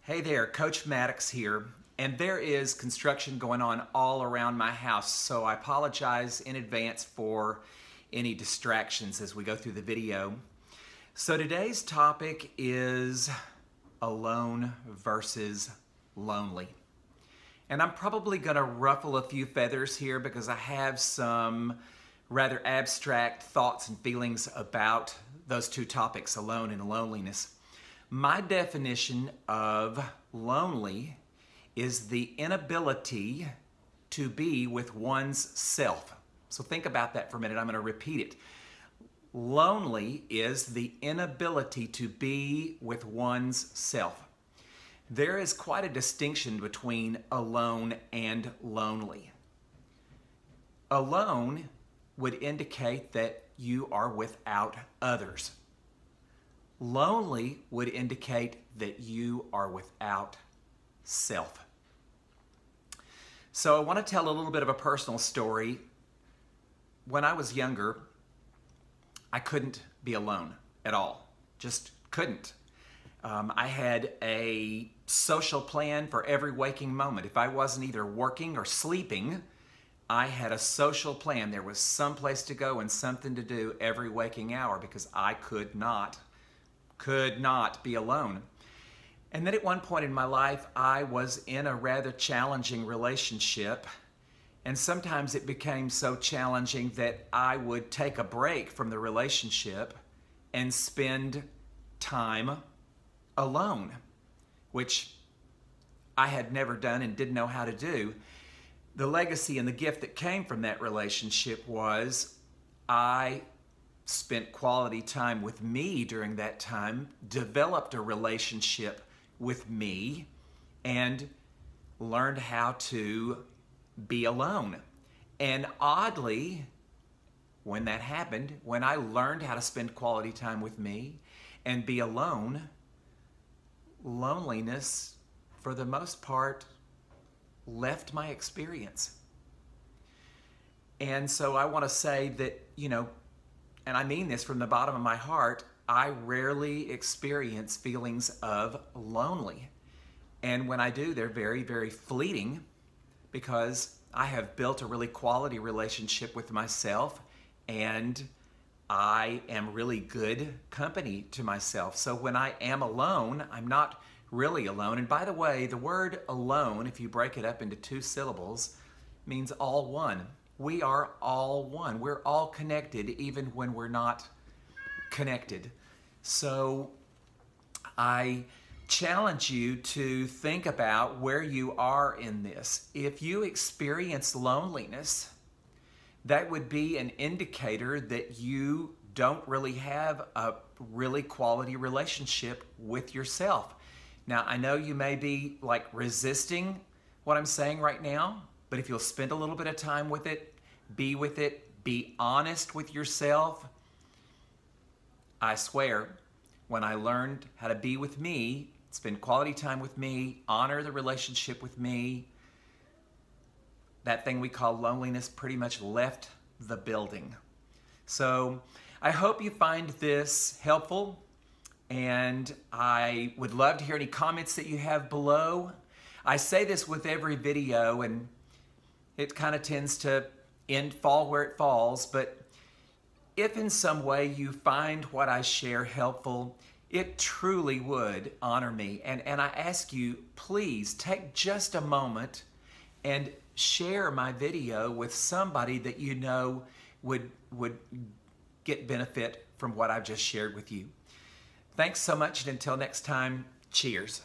Hey there, Coach Maddox here, and there is construction going on all around my house, so I apologize in advance for any distractions as we go through the video. So today's topic is alone versus lonely. And I'm probably going to ruffle a few feathers here because I have some rather abstract thoughts and feelings about those two topics, alone and loneliness. My definition of lonely is the inability to be with one's self. So think about that for a minute. I'm going to repeat it. Lonely is the inability to be with one's self. There is quite a distinction between alone and lonely. Alone would indicate that you are without others. Lonely would indicate that you are without self. So I want to tell a little bit of a personal story. When I was younger, I couldn't be alone at all. Just couldn't. I had a social plan for every waking moment. If I wasn't either working or sleeping, I had a social plan. There was some place to go and something to do every waking hour because I could not be alone. And then at one point in my life, I was in a rather challenging relationship, and sometimes it became so challenging that I would take a break from the relationship and spend time alone, which I had never done and didn't know how to do. The legacy and the gift that came from that relationship was I spent quality time with me during that time, developed a relationship with me, and learned how to be alone. And oddly, when that happened, when I learned how to spend quality time with me and be alone, loneliness, for the most part, left my experience. And so I want to say that, and I mean this from the bottom of my heart, I rarely experience feelings of lonely. And when I do, they're very, very fleeting because I have built a really quality relationship with myself and I am really good company to myself. So when I am alone, I'm not really alone. And by the way, the word alone, if you break it up into two syllables, means all one. We are all one. We're all connected even when we're not connected. So I challenge you to think about where you are in this. If you experience loneliness, that would be an indicator that you don't really have a really quality relationship with yourself. Now, I know you may be like resisting what I'm saying right now, but if you'll spend a little bit of time with it, be honest with yourself, I swear, when I learned how to be with me, spend quality time with me, honor the relationship with me, that thing we call loneliness pretty much left the building. So I hope you find this helpful, and I would love to hear any comments that you have below. I say this with every video, and it kind of tends to fall where it falls, but if in some way you find what I share helpful, it truly would honor me. And I ask you, please take just a moment and share my video with somebody that you know would get benefit from what I've just shared with you. Thanks so much, and until next time, cheers.